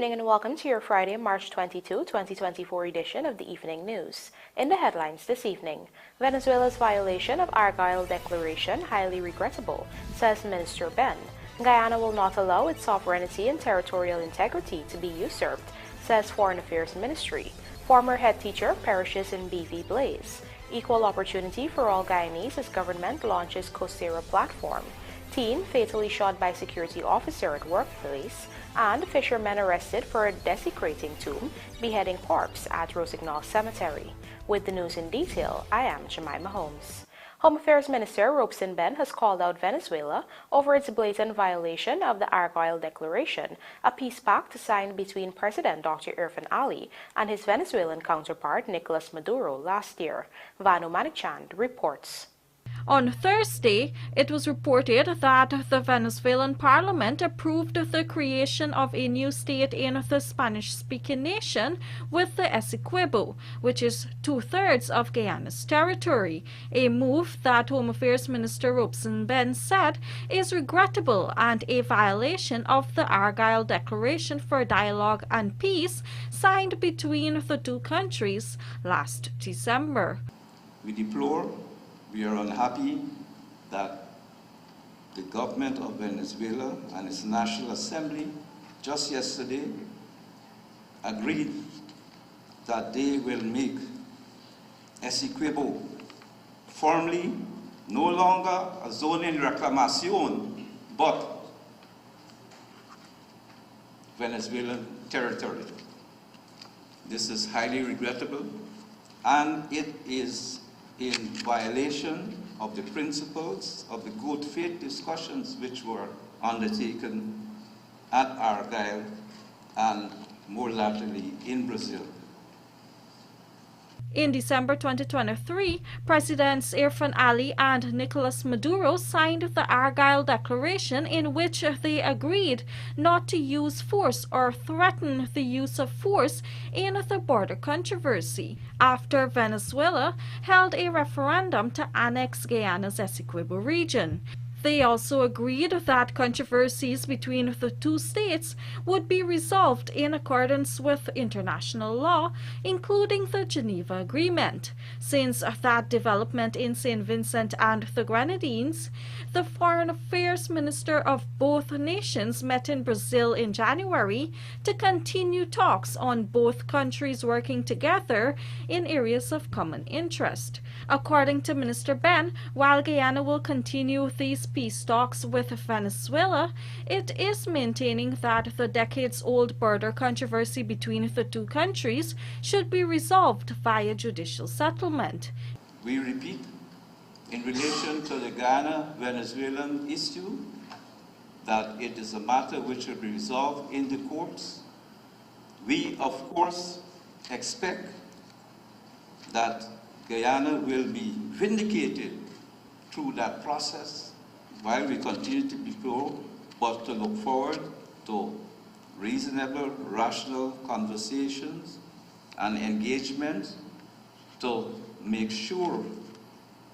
evening and welcome to your Friday, March 22, 2024 edition of the Evening News. In the headlines this evening, Venezuela's violation of ARGYLE declaration highly regrettable, says Minister BENN. Guyana will not allow its sovereignty and territorial integrity to be usurped, says Foreign Affairs Ministry. Former head teacher perishes in BV blaze. Equal opportunity for all Guyanese as government launches COURSERA platform. Teen fatally shot by security officer at workplace, and fishermen arrested for a desecrating tomb, beheading corpse at ROSIGNOL cemetery. With the news in detail, I am Jemima Holmes. Home Affairs Minister BENN has called out Venezuela over its blatant violation of the ARGYLE Declaration, a peace pact signed between President Dr. Irfan Ali and his Venezuelan counterpart Nicolas Maduro last year. Vanu Manikchand reports. On Thursday, it was reported that the Venezuelan parliament approved the creation of a new state in the Spanish-speaking nation with the Essequibo, which is 2/3 of Guyana's territory, a move that Home Affairs Minister BENN said is regrettable and a violation of the ARGYLE Declaration for Dialogue and Peace signed between the two countries last December. We are unhappy that the government of Venezuela and its National Assembly just yesterday agreed that they will make Essequibo formally no longer a zone in reclamation, but Venezuelan territory. This is highly regrettable, and it is in violation of the principles of the good faith discussions which were undertaken at ARGYLE and more latterly in Brazil. In December 2023, Presidents Irfan Ali and Nicolas Maduro signed the ARGYLE Declaration, in which they agreed not to use force or threaten the use of force in the border controversy, after Venezuela held a referendum to annex Guyana's Essequibo region. They also agreed that controversies between the two states would be resolved in accordance with international law, including the Geneva Agreement. Since that development in St. Vincent and the Grenadines, the Foreign Affairs Minister of both nations met in Brazil in January to continue talks on both countries working together in areas of common interest. According to Minister BENN, while Guyana will continue these peace talks with Venezuela, it is maintaining that the decades-old border controversy between the two countries should be resolved via judicial settlement. We repeat, in relation to the Guyana-Venezuelan issue, that it is a matter which will be resolved in the courts. We, of course, expect that Guyana will be vindicated through that process while we continue to be poor, but to look forward to reasonable, rational conversations and engagement to make sure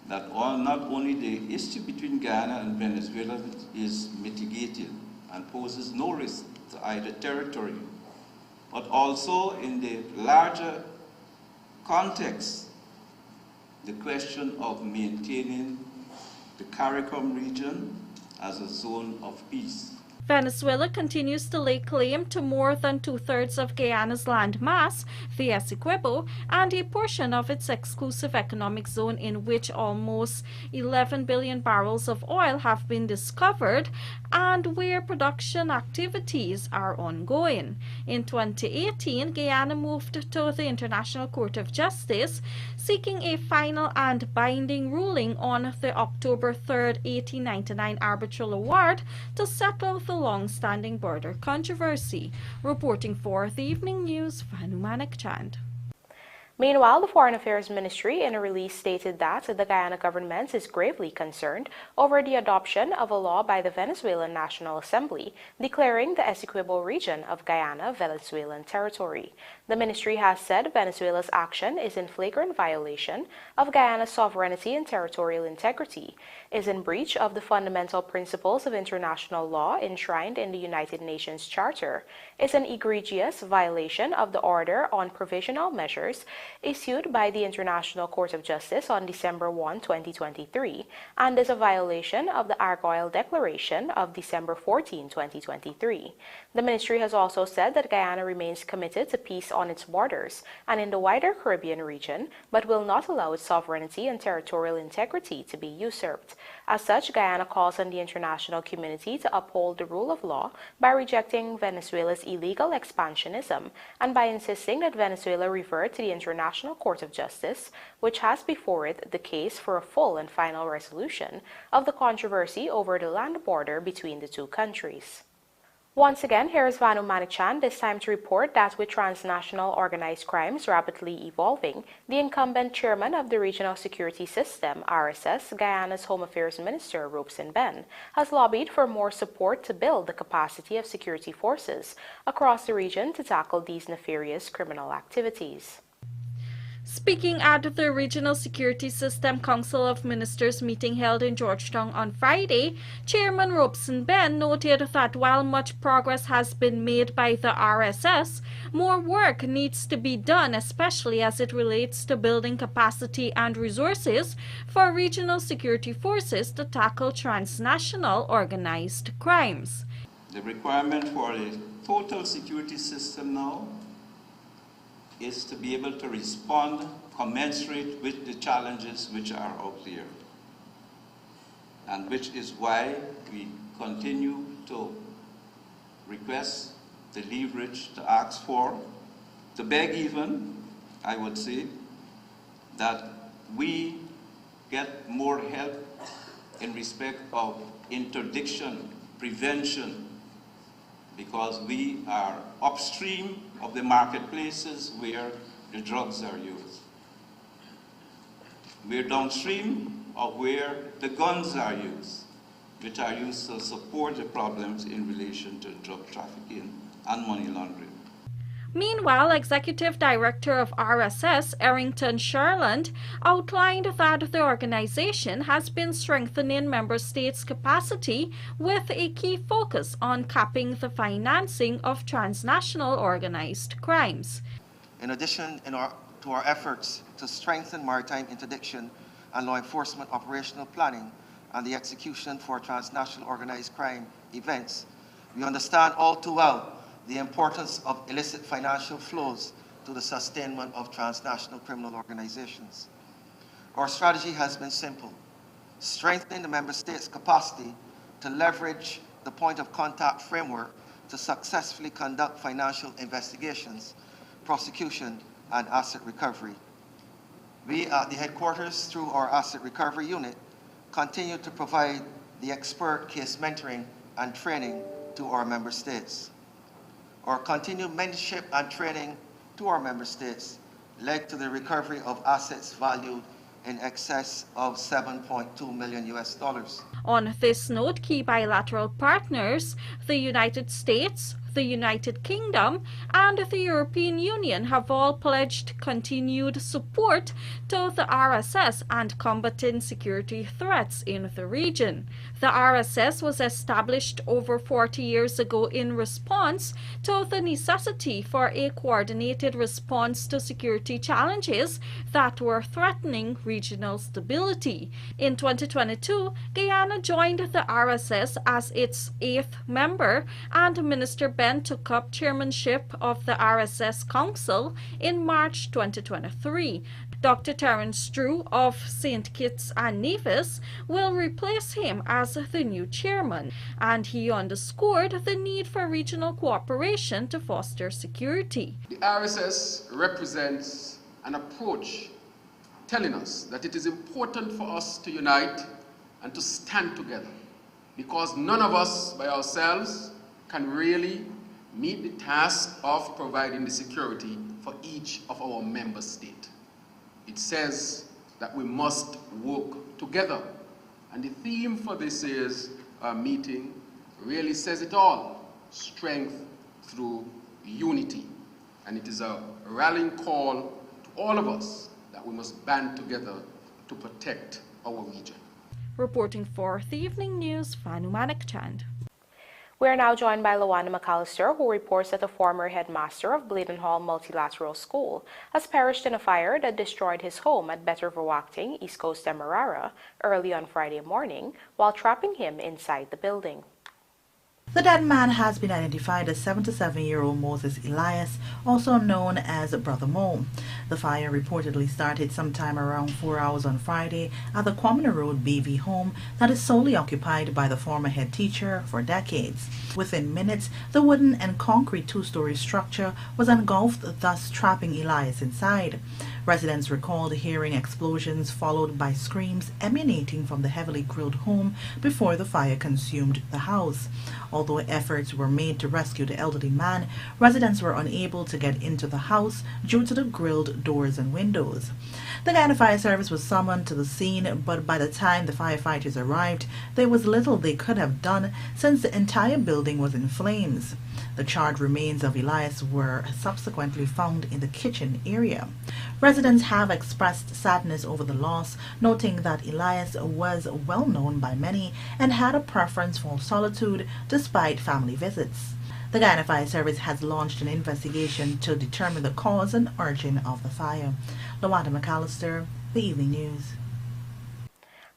that not only the issue between Guyana and Venezuela is mitigated and poses no risk to either territory, but also in the larger context, the question of maintaining the CARICOM region as a zone of peace. Venezuela continues to lay claim to more than 2/3 of Guyana's land mass, the Essequibo, and a portion of its exclusive economic zone in which almost 11 billion barrels of oil have been discovered and where production activities are ongoing. In 2018, Guyana moved to the International Court of Justice, seeking a final and binding ruling on the October 3, 1899 arbitral award to settle the long-standing border controversy. Reporting for the Evening News, Vanu Manikchand. Meanwhile, the Foreign Affairs Ministry in a release stated that the Guyana government is gravely concerned over the adoption of a law by the Venezuelan National Assembly declaring the Essequibo region of Guyana Venezuelan territory. The ministry has said Venezuela's action is in flagrant violation of Guyana's sovereignty and territorial integrity, is in breach of the fundamental principles of international law enshrined in the United Nations Charter, is an egregious violation of the Order on Provisional Measures issued by the International Court of Justice on December 1, 2023, and is a violation of the ARGYLE Declaration of December 14, 2023. The ministry has also said that Guyana remains committed to peace on its borders and in the wider Caribbean region, but will not allow its sovereignty and territorial integrity to be usurped. As such, Guyana calls on the international community to uphold the rule of law by rejecting Venezuela's illegal expansionism and by insisting that Venezuela revert to the International Court of Justice, which has before it the case for a full and final resolution of the controversy over the land border between the two countries. Once again, here is Vanu Manichan, this time to report that with transnational organized crimes rapidly evolving, the incumbent chairman of the Regional Security System, RSS, Guyana's Home Affairs Minister, BENN, has lobbied for more support to build the capacity of security forces across the region to tackle these nefarious criminal activities. Speaking at the Regional Security System Council of Ministers meeting held in Georgetown on Friday, Chairman BENN noted that while much progress has been made by the RSS, more work needs to be done, especially as it relates to building capacity and resources for regional security forces to tackle transnational organized crimes. The requirement for a total security system now is to be able to respond commensurate with the challenges which are out there, and which is why we continue to request, to leverage, to ask for, to beg even, I would say, that we get more help in respect of interdiction, prevention, because we are upstream of the marketplaces where the drugs are used. We're downstream of where the guns are used, which are used to support the problems in relation to drug trafficking and money laundering. Meanwhile, Executive Director of RSS, Errington Sherland, outlined that the organization has been strengthening member states' capacity with a key focus on capping the financing of transnational organized crimes. In addition to our efforts to strengthen maritime interdiction and law enforcement operational planning and the execution for transnational organized crime events, we understand all too well the importance of illicit financial flows to the sustainment of transnational criminal organizations. Our strategy has been simple: strengthening the member states' capacity to leverage the point of contact framework to successfully conduct financial investigations, prosecution, and asset recovery. We at the headquarters, through our asset recovery unit, continue to provide the expert case mentoring and training to our member states. Our continued mentorship and training to our member states led to the recovery of assets valued in excess of $7.2 million US. On this note, key bilateral partners, the United States, the United Kingdom, and the European Union have all pledged continued support to the RSS and combating security threats in the region. The RSS was established over 40 years ago in response to the necessity for a coordinated response to security challenges that were threatening regional stability. In 2022, Guyana joined the RSS as its 8th member, and Minister BENN took up chairmanship of the RSS Council in March 2023. Dr. Terence Drew of St. Kitts and Nevis will replace him as the new chairman, and he underscored the need for regional cooperation to foster security. The RSS represents an approach telling us that it is important for us to unite and to stand together, because none of us by ourselves can really meet the task of providing the security for each of our member states. it says that we must work together. And the theme for this year's meeting really says it all: strength through unity. And it is a rallying call to all of us that we must band together to protect our region. Reporting for the Evening News, Fanu Manikchand. We are now joined by Lawana McAllister, who reports that the former headmaster of Bladenhall Multilateral School has perished in a fire that destroyed his home at Betterverwachting, East Coast Demerara, early on Friday morning, while trapping him inside the building. The dead man has been identified as 77-year-old Moses Elias, also known as Brother Mo. The fire reportedly started sometime around 4 hours on Friday at the Kwamina Road BV home that is solely occupied by the former head teacher for decades. Within minutes, the wooden and concrete two-story structure was engulfed, thus trapping Elias inside. Residents recalled hearing explosions followed by screams emanating from the heavily grilled home before the fire consumed the house. Although efforts were made to rescue the elderly man, residents were unable to get into the house due to the grilled doors and windows. The Guyana Fire Service was summoned to the scene, but by the time the firefighters arrived, there was little they could have done since the entire building was in flames. The charred remains of Elias were subsequently found in the kitchen area. Residents have expressed sadness over the loss, noting that Elias was well known by many and had a preference for solitude despite family visits. The Guyana Fire Service has launched an investigation to determine the cause and origin of the fire. Lawanda McAllister, The Evening News.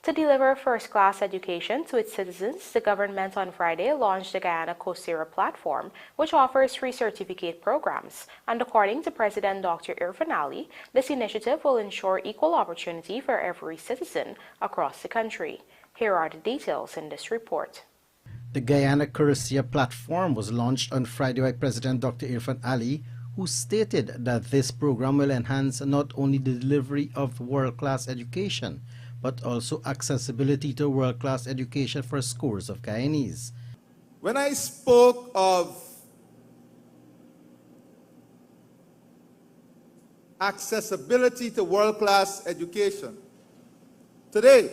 To deliver first-class education to its citizens, the government on Friday launched the Guyana COURSERA platform, which offers free certificate programs. And according to President Dr. Irfan Ali, this initiative will ensure equal opportunity for every citizen across the country. Here are the details in this report. The Guyana COURSERA platform was launched on Friday by President Dr. Irfan Ali, who stated that this program will enhance not only the delivery of world-class education, but also accessibility to world-class education for scores of Guyanese. When I spoke of accessibility to world-class education, today,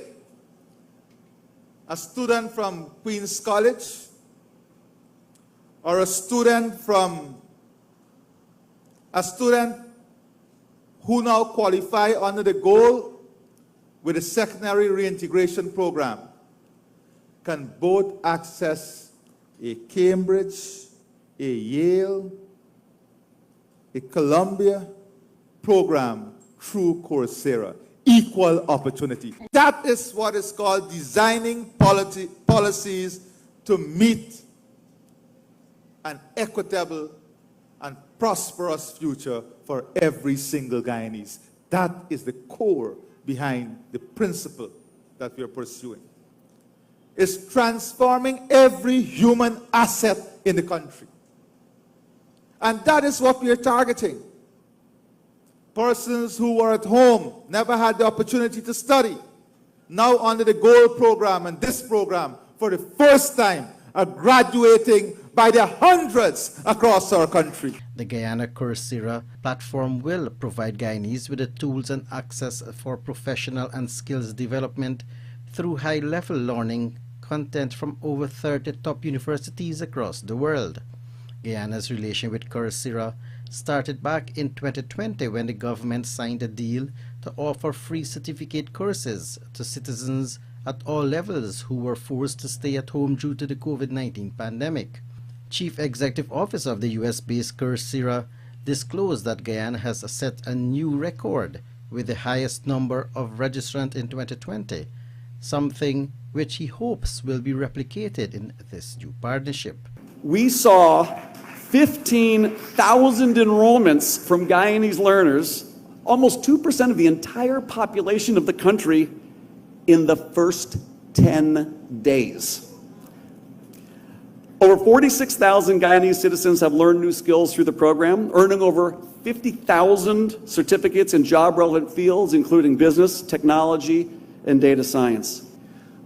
a student from Queen's College or a student who now qualify under the goal with the secondary reintegration program can both access a Cambridge, a Yale, a Columbia program through COURSERA. Equal opportunity. That is what is called designing policies to meet an equitable and prosperous future for every single Guyanese. That is the core behind the principle that we are pursuing. It's transforming every human asset in the country. And that is what we are targeting. Persons who were at home, never had the opportunity to study, now under the GOLD program and this program, for the first time, are graduating by the hundreds across our country. The Guyana COURSERA platform will provide Guyanese with the tools and access for professional and skills development through high-level learning content from over 30 top universities across the world. Guyana's relation with COURSERA started back in 2020 when the government signed a deal to offer free certificate courses to citizens at all levels who were forced to stay at home due to the COVID-19 pandemic. Chief Executive Officer of the US-based COURSERA disclosed that Guyana has set a new record with the highest number of registrants in 2020, something which he hopes will be replicated in this new partnership. We saw 15,000 enrollments from Guyanese learners, almost 2% of the entire population of the country, in the first 10 days. Over 46,000 Guyanese citizens have learned new skills through the program, earning over 50,000 certificates in job-relevant fields, including business, technology, and data science.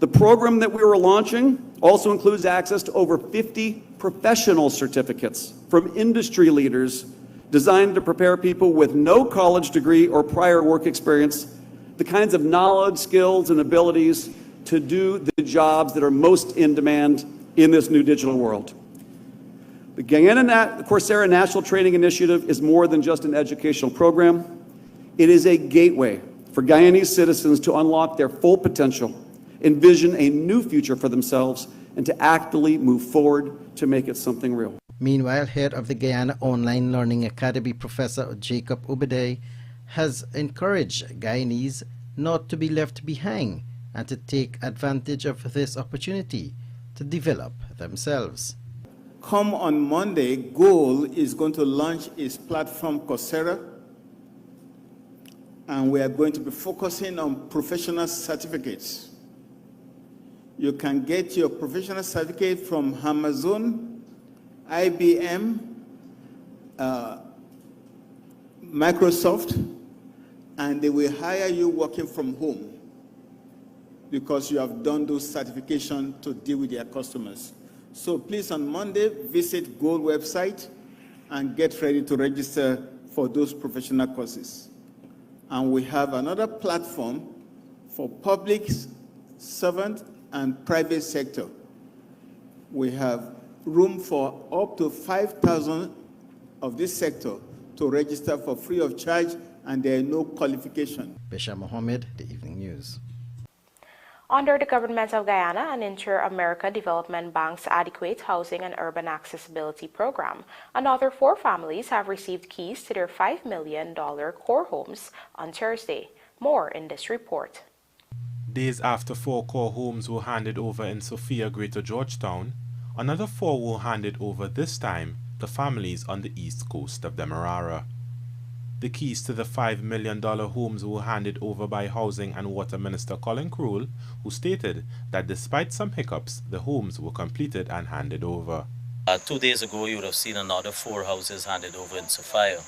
The program that we were launching also includes access to over 50 professional certificates from industry leaders designed to prepare people with no college degree or prior work experience, the kinds of knowledge, skills, and abilities to do the jobs that are most in demand in this new digital world. The Guyana COURSERA National Training Initiative is more than just an educational program. It is a gateway for Guyanese citizens to unlock their full potential, envision a new future for themselves, and to actively move forward to make it something real. Meanwhile, head of the Guyana Online Learning Academy, Professor Jacob Ubede, has encouraged Guyanese not to be left behind and to take advantage of this opportunity to develop themselves. Come on Monday, GOAL is going to launch its platform COURSERA, and we are going to be focusing on professional certificates. You can get your professional certificate from Amazon, IBM, Microsoft, and they will hire you working from home because you have done those certifications to deal with their customers. So please, on Monday, visit GOAL website and get ready to register for those professional courses. And we have another platform for public servant and private sector. We have room for up to 5,000 of this sector to register for free of charge, and there are no qualification. Besha Mohammed, The Evening News. Under the Government of Guyana and Inter-America Development Bank's Adequate Housing and Urban Accessibility Program, another 4 families have received keys to their $5 million core homes on Thursday. More in this report. Days after 4 core homes were handed over in Sophia, Greater Georgetown, another 4 were handed over this time to families on the east coast of Demerara. The keys to the $5 million homes were handed over by Housing and Water Minister Colin Crewell, who stated that despite some hiccups, the homes were completed and handed over. 2 days ago, you would have seen another 4 houses handed over in Sophia.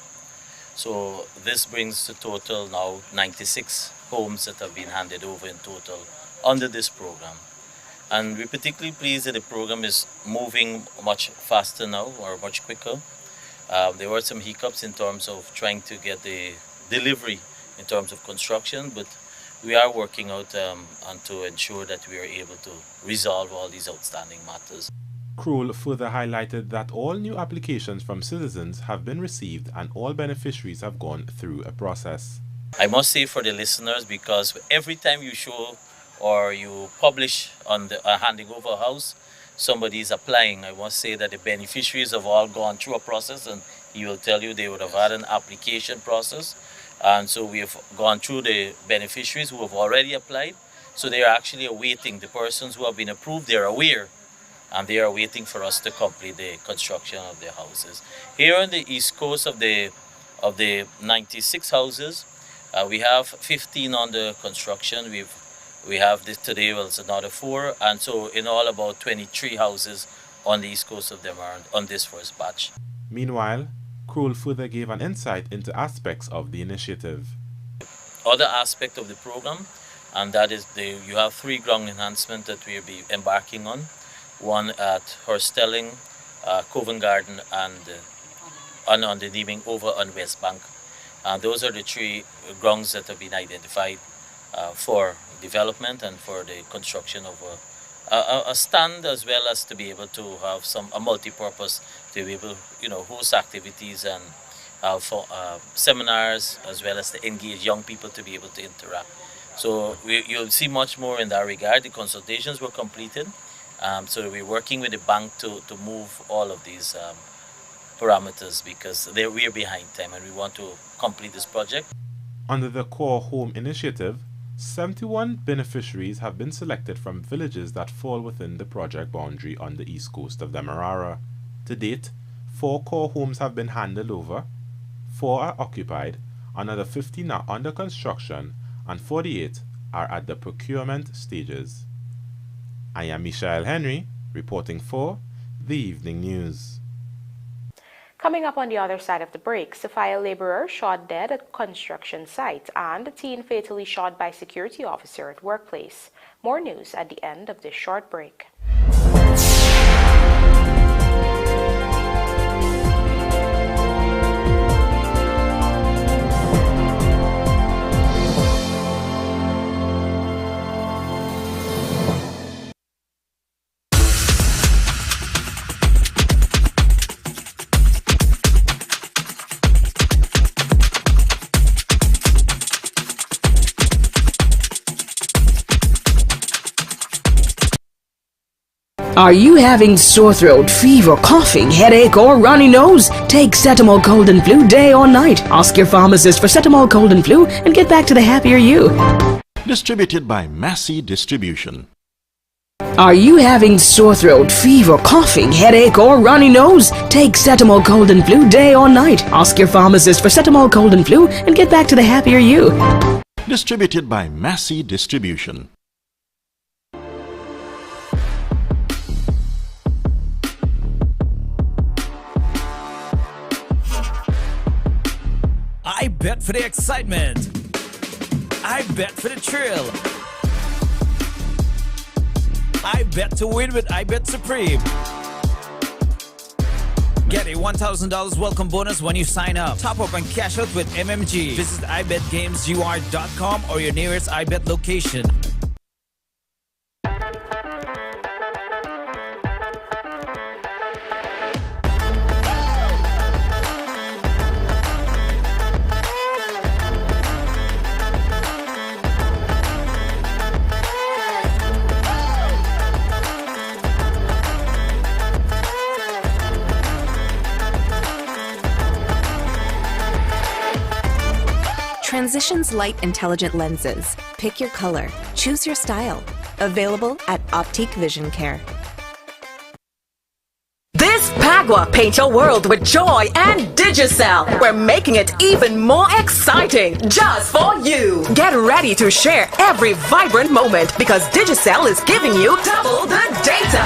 So this brings the total now 96 homes that have been handed over in total under this program. And we're particularly pleased that the program is moving much faster now, or much quicker. There were some hiccups in terms of trying to get the delivery in terms of construction, but we are working out and to ensure that we are able to resolve all these outstanding matters. Crewell further highlighted that all new applications from citizens have been received and all beneficiaries have gone through a process. I must say for the listeners, because every time you show or you publish on the handing over a house, somebody is applying. I must say that the beneficiaries have all gone through a process, and he will tell you they would have had an application process. And so we have gone through the beneficiaries who have already applied. So they are actually awaiting, the persons who have been approved, they are aware, and they are waiting for us to complete the construction of their houses. Here on the east coast of the 96 houses, we have 15 under construction. We have this today, well, it's another 4, and so in all about 23 houses on the east coast of Demerara on this first batch. Meanwhile, Crewell further gave an insight into aspects of the initiative. Other aspect of the program, and that is you have 3 ground enhancements that we'll be embarking on. One at Horstelling, Covent Garden, and on the Neeming over on West Bank. Those are the 3 grounds that have been identified for development and for the construction of a stand, as well as to be able to have a multi-purpose to be able to host activities and for seminars, as well as to engage young people to be able to interact. So you'll see much more in that regard. The consultations were completed, so we're working with the bank to move all of these parameters, because we're behind time and we want to complete this project. Under the Core Home Initiative, 71 beneficiaries have been selected from villages that fall within the project boundary on the east coast of Demerara. To date, 4 core homes have been handed over, 4 are occupied, another 15 are under construction, and 48 are at the procurement stages. I am Michael Henry, reporting for The Evening News. Coming up on the other side of the break, Sophia laborer shot dead at construction site and a teen fatally shot by security officer at workplace. More news at the end of this short break. Are you having sore throat, fever, coughing, headache, or runny nose? Take Cetamol Cold and Flu day or night. Ask your pharmacist for Cetamol Cold and Flu and get back to the happier you. Distributed by Massey Distribution. Are you having sore throat, fever, coughing, headache, or runny nose? Take Cetamol Cold and Flu day or night. Ask your pharmacist for Cetamol Cold and Flu and get back to the happier you. Distributed by Massey Distribution. I bet for the excitement. I bet for the thrill. I bet to win with I Bet Supreme. Get a $1,000 welcome bonus when you sign up. Top up and cash out with MMG. Visit ibetgamesur.com or your nearest iBet location. Transitions Light Intelligent Lenses. Pick your color. Choose your style. Available at Optique Vision Care. This Pagua paint your world with joy and Digicel. We're making it even more exciting just for you. Get ready to share every vibrant moment because Digicel is giving you double the data.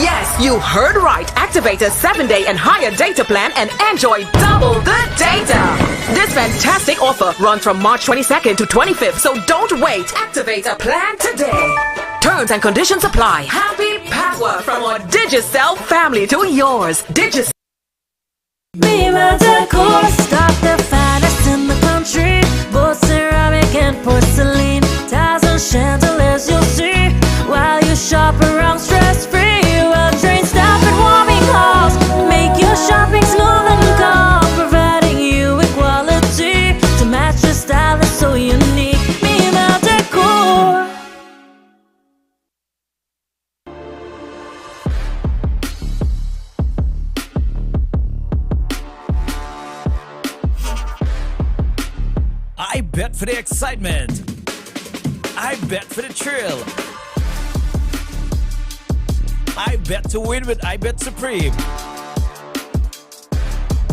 Yes, you heard right. Activate a 7-day and higher data plan and enjoy double the data. This fantastic offer runs from March 22nd to 25th, so don't wait. Activate a plan today. Terms and conditions apply. Happy Pagua from our Digicel family to yours. Digicel. Viva Decor, stock the finest in the country. Both ceramic and porcelain, tiles and chandeliers you'll see while you shop around stress-free. Well trained staff and warming halls make your shopping smooth and calm, providing you with quality to match your style that's so unique. Viva Decor. I bet for the excitement. I bet for the thrill. I bet to win with I Bet Supreme.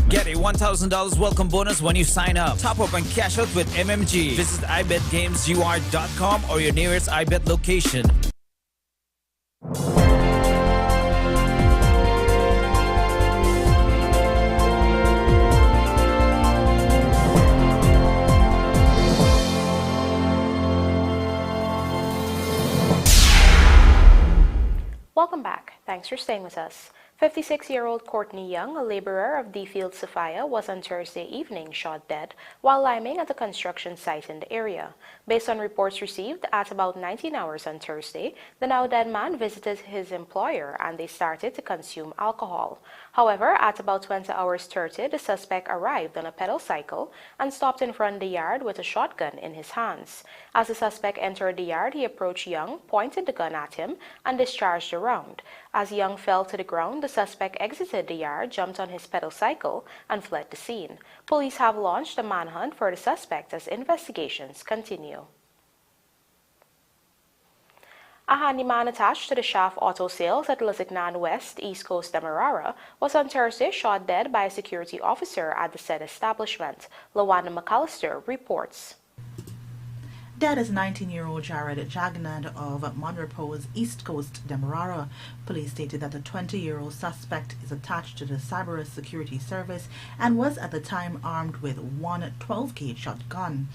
Get a $1,000 welcome bonus when you sign up. Top up and cash out with MMG. Visit ibetgamesur.com or your nearest iBet location. Welcome back. Thanks for staying with us. 56-year-old Courtney Young, a laborer of D-Field Sophia, was on Thursday evening shot dead while liming at a construction site in the area. Based on reports received at about 19 hours on Thursday, the now dead man visited his employer and they started to consume alcohol. However, at about 20 hours 30, the suspect arrived on a pedal cycle and stopped in front of the yard with a shotgun in his hands. As the suspect entered the yard, he approached Young, pointed the gun at him, and discharged a round. As Young fell to the ground, the suspect exited the yard, jumped on his pedal cycle, and fled the scene. Police have launched a manhunt for the suspect as investigations continue. A handyman attached to the Shaft Auto Sales at Lusignan West, East Coast, Demerara, was on Thursday shot dead by a security officer at the said establishment. Lawana McAllister reports. Dead is 19-year-old Jared Jagnad of Monrepo's East Coast, Demerara. Police stated that the 20-year-old suspect is attached to the Cyberus Security Service and was at the time armed with one 12-gauge shotgun.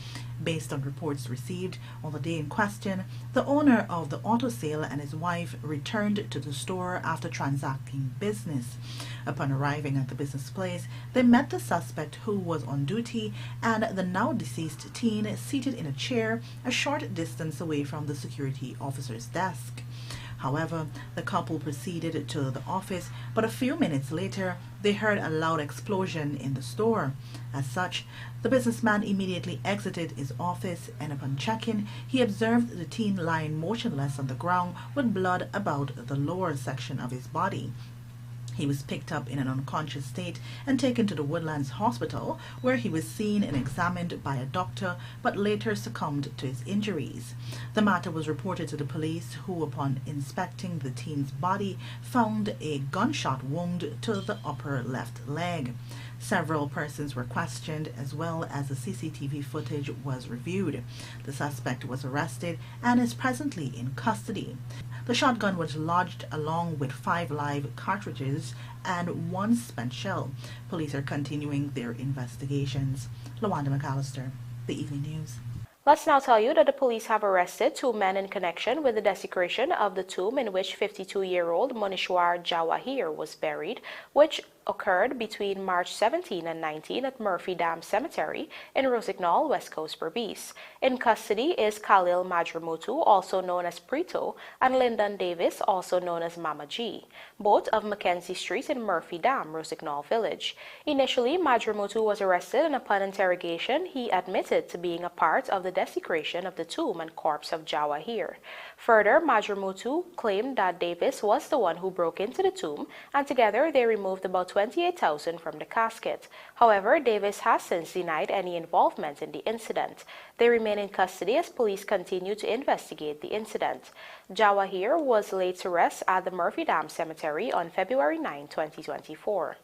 Based on reports received on the day in question, the owner of the auto sale and his wife returned to the store after transacting business. Upon arriving at the business place, they met the suspect who was on duty and the now deceased teen seated in a chair a short distance away from the security officer's desk. However, the couple proceeded to the office, but a few minutes later, they heard a loud explosion in the store. As such, the businessman immediately exited his office, and upon checking, he observed the teen lying motionless on the ground with blood about the lower section of his body. He was picked up in an unconscious state and taken to the Woodlands Hospital, where he was seen and examined by a doctor, but later succumbed to his injuries. The matter was reported to the police, who, upon inspecting the teen's body, found a gunshot wound to the upper left leg. Several persons were questioned, as well as the CCTV footage was reviewed. The suspect was arrested and is presently in custody. The shotgun was lodged along with 5 live cartridges and 1 spent shell. Police are continuing their investigations. Lawanda McAllister, The Evening News. Let's now tell you that the police have arrested 2 men in connection with the desecration of the tomb in which 52-year-old Monishwar Jawahir was buried, which occurred between March 17 and 19 at Murphy Dam Cemetery in Rosignol, West Coast, Berbice. In custody is Khalil Madramutu, also known as Prito, and Lyndon Davis, also known as Mama G, both of Mackenzie Street in Murphy Dam, Rosignol Village. Initially, Madramutu was arrested, and upon interrogation, he admitted to being a part of the desecration of the tomb and corpse of Jawahir. Further, Madramutu claimed that Davis was the one who broke into the tomb, and together they removed about $28,000 from the casket. However, Davis has since denied any involvement in the incident. They remain in custody as police continue to investigate the incident. Jawahir was laid to rest at the Murphy Dam Cemetery on February 9, 2024.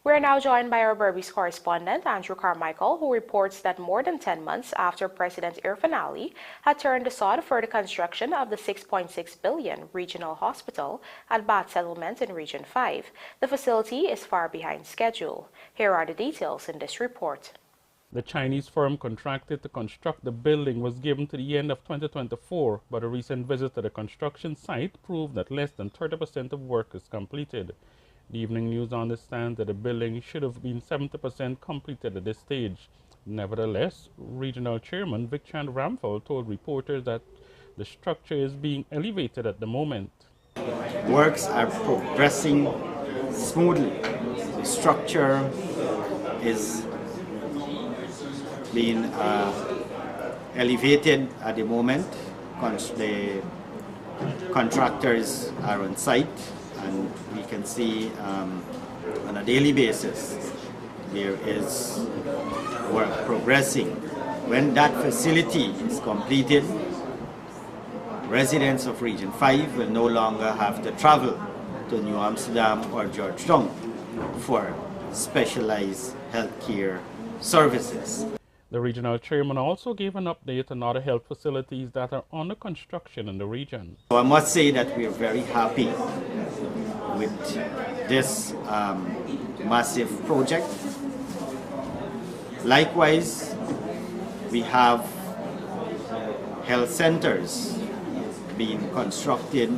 We are now joined by our Berbice correspondent, Andrew Carmichael, who reports that more than 10 months after President Irfan Ali had turned the sod for the construction of the $6.6 billion regional hospital at Bat Settlement in Region 5, the facility is far behind schedule. Here are the details in this report. The Chinese firm contracted to construct the building was given to the end of 2024, but a recent visit to the construction site proved that less than 30% of work is completed. The Evening News understands that the building should have been 70% completed at this stage. Nevertheless, Regional Chairman Vikrant Ramphal told reporters that the structure is being elevated at the moment. Works are progressing smoothly. The structure is being elevated at the moment. The contractors are on site, and we can see on a daily basis there is work progressing. When that facility is completed, residents of Region 5 will no longer have to travel to New Amsterdam or Georgetown for specialized healthcare services. The regional chairman also gave an update on other health facilities that are under construction in the region. So I must say that we are very happy with this massive project. Likewise, we have health centers being constructed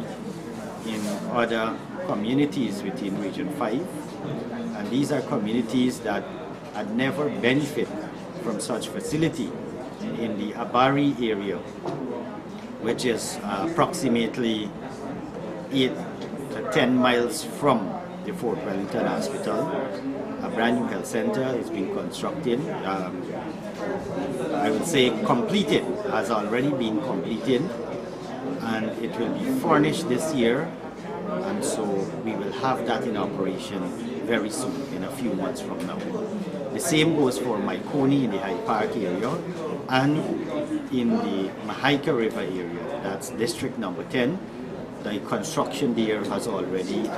in other communities within Region 5, and these are communities that had never benefited from such facility. In the Abari area, which is approximately 8 to 10 miles from the Fort Wellington Hospital, a brand new health center is being constructed. I would say completed, has already been completed, and it will be furnished this year, and so we will have that in operation very soon, in a few months from now. The same goes for Maikoni in the Hyde Park area and in the Mahaika River area, that's district number 10. The construction there has already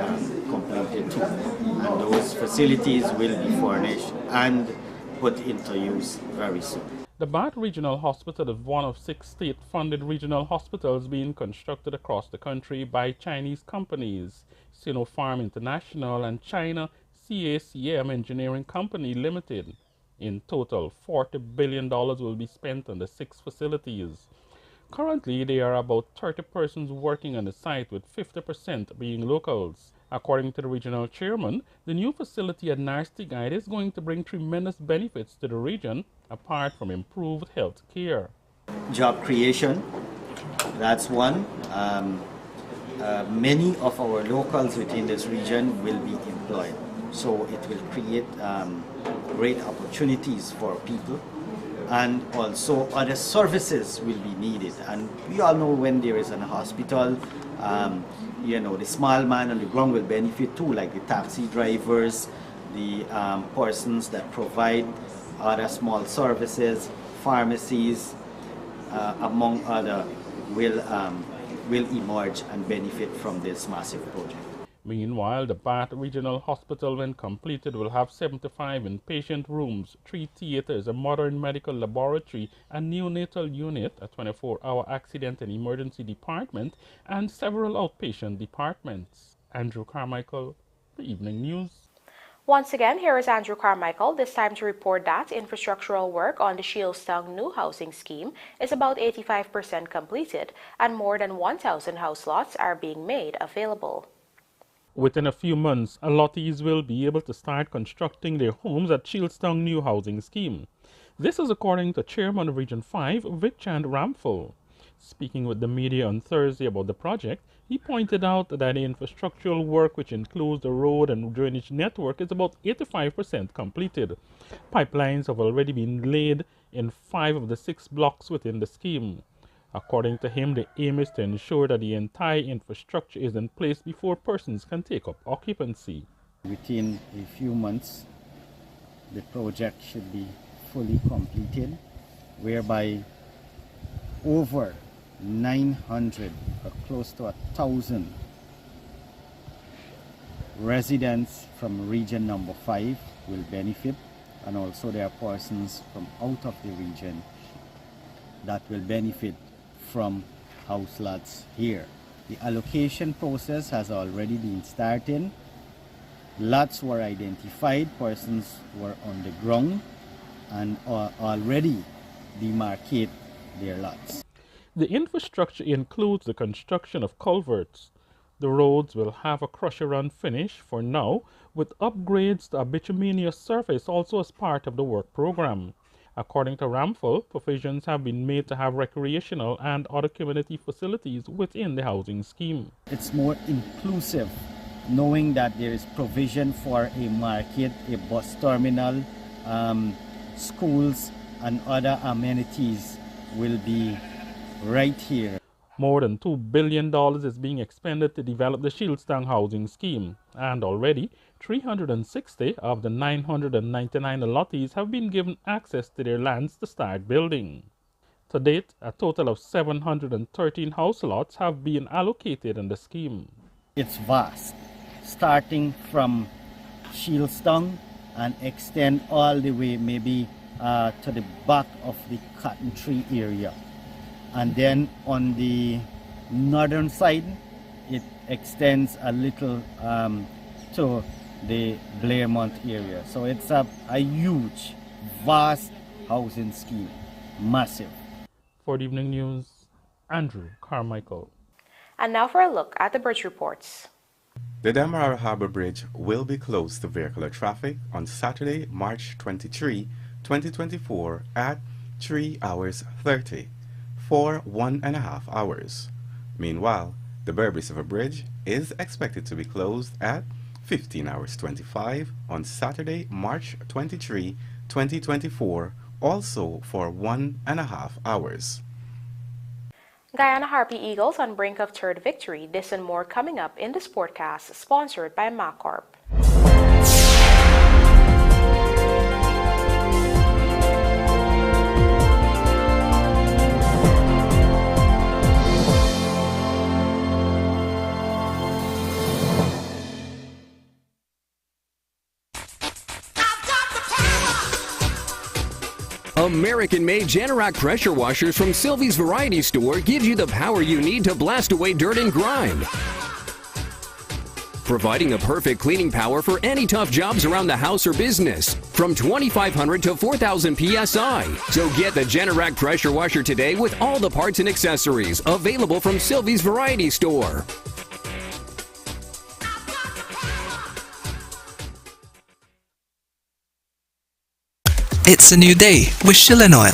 completed too, and those facilities will be furnished and put into use very soon. The Bat Regional Hospital is one of 6 state-funded regional hospitals being constructed across the country by Chinese companies, Sinopharm International and China CACM Engineering Company Limited. In total, $40 billion will be spent on the 6 facilities. Currently, there are about 30 persons working on the site, with 50% being locals. According to the regional chairman, the new facility at Narstigate is going to bring tremendous benefits to the region, apart from improved health care. Job creation, that's one. many of our locals within this region will be employed. So it will create great opportunities for people, and also other services will be needed. And we all know when there is a hospital, you know, the small man on the ground will benefit too, like the taxi drivers, the persons that provide other small services, pharmacies, among other, will emerge and benefit from this massive project. Meanwhile, the Bath Regional Hospital, when completed, will have 75 inpatient rooms, 3 theaters, a modern medical laboratory, a neonatal unit, a 24-hour accident and emergency department, and several outpatient departments. Andrew Carmichael, The Evening News. Once again, here is Andrew Carmichael, this time to report that infrastructural work on the Shieldstown new housing scheme is about 85% completed, and more than 1,000 house lots are being made available. Within a few months, allottees will be able to start constructing their homes at Shieldstown new housing scheme. This is according to Chairman of Region 5, Vichand Ramphal. Speaking with the media on Thursday about the project, he pointed out that the infrastructural work, which includes the road and drainage network, is about 85% completed. Pipelines have already been laid in 5 of the 6 blocks within the scheme. According to him, the aim is to ensure that the entire infrastructure is in place before persons can take up occupancy. Within a few months, the project should be fully completed, whereby over 900 or close to 1,000 residents from region number 5 will benefit, and also there are persons from out of the region that will benefit from house lots here. The allocation process has already been started. Lots were identified, persons were on the ground and already demarcate their lots. The infrastructure includes the construction of culverts. The roads will have a crusher-run finish for now, with upgrades to a bituminous surface also as part of the work program. According to Ramphal, provisions have been made to have recreational and other community facilities within the housing scheme. It's more inclusive, knowing that there is provision for a market, a bus terminal, schools and other amenities will be right here. More than $2 billion is being expended to develop the Shieldstown housing scheme, and already 360 of the 999 allottees have been given access to their lands to start building. To date, a total of 713 house lots have been allocated in the scheme. It's vast, starting from Shieldstown and extend all the way maybe to the back of the cotton tree area. And then on the northern side, it extends a little to the Blairmont area. So it's a huge, vast housing scheme, massive. For the Evening News, Andrew Carmichael. And now for a look at the bridge reports. The Demerara Harbour Bridge will be closed to vehicular traffic on Saturday, March 23, 2024 at 3 hours 30 for 1.5 hours. Meanwhile, the Berbice River Bridge is expected to be closed at 15 hours 25 on Saturday, March 23, 2024, also for 1.5 hours. Guyana Harpy Eagles on brink of third victory. This and more coming up in the Sportcast, sponsored by MacCorp. American-made Generac pressure washers from Sylvie's Variety Store gives you the power you need to blast away dirt and grime. Providing the perfect cleaning power for any tough jobs around the house or business. From 2,500 to 4,000 PSI. So get the Generac pressure washer today with all the parts and accessories available from Sylvie's Variety Store. It's a new day with Shilling Oil.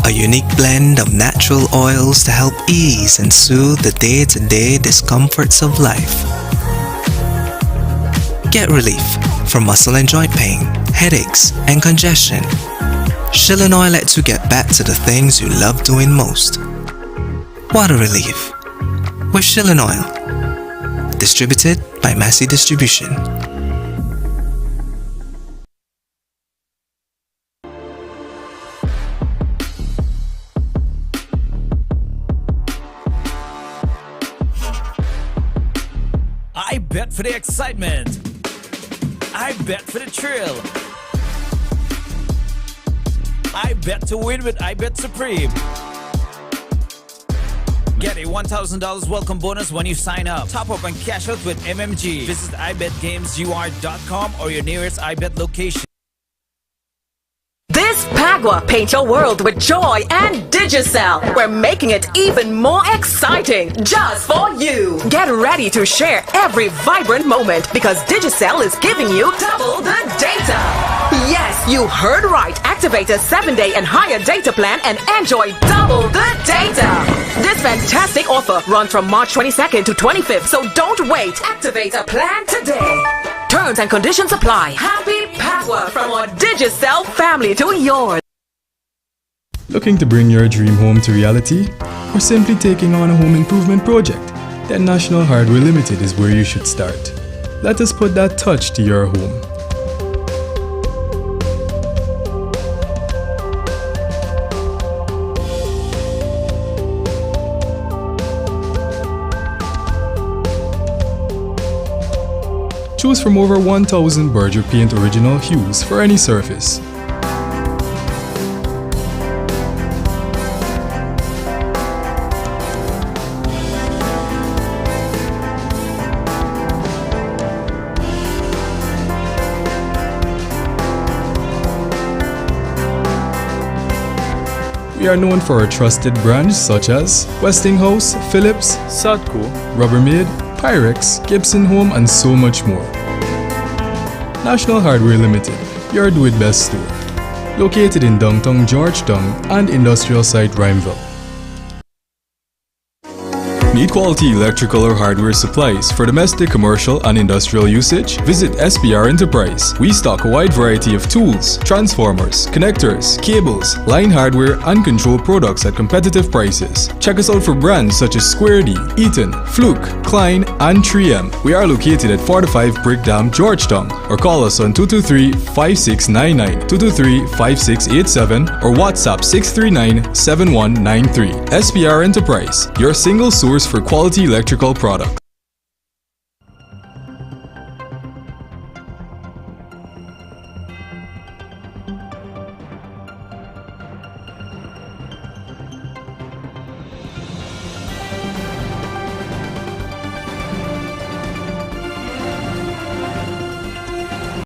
A A unique blend of natural oils to help ease and soothe the day-to-day discomforts of life. Get relief from muscle and joint pain, headaches, and congestion. Shilling Oil lets you get back to the things you love doing most. Water relief with Shilling Oil. Distributed by Massey Distribution. I bet for the excitement. I bet for the thrill. I bet to win with I Bet Supreme. Get a $1,000 welcome bonus when you sign up. Top up and cash out with MMG. Visit ibetgamesur.com or your nearest iBet location. This Pagua paint your world with joy and Digicel. We're making it even more exciting just for you. Get ready to share every vibrant moment because Digicel is giving you double the data. Yes, you heard right. Activate a 7-day and higher data plan and enjoy double the data. This fantastic offer runs from March 22nd to 25th, so don't wait. Activate a plan today. Terms and conditions apply. Happy Pagua from our Digicel family to yours. Looking to bring your dream home to reality? Or simply taking on a home improvement project? Then National Hardware Limited is where you should start. Let us put that touch to your home. Choose from over 1,000 Berger Paint original hues for any surface. We are known for our trusted brands such as Westinghouse, Philips, Sadco, Rubbermaid, Pyrex, Gibson Home, and so much more. National Hardware Limited, your do-it-best store. Located in downtown Georgetown and industrial site Rhymeville. Need quality electrical or hardware supplies for domestic, commercial, and industrial usage? Visit SPR Enterprise. We stock a wide variety of tools, transformers, connectors, cables, line hardware, and control products at competitive prices. Check us out for brands such as Square D, Eaton, Fluke, Klein, and 3M. We are located at 45 Brick Dam, Georgetown, or call us on 223-5699, 223-5687, or WhatsApp 639-7193. SPR Enterprise, your single source for quality electrical products.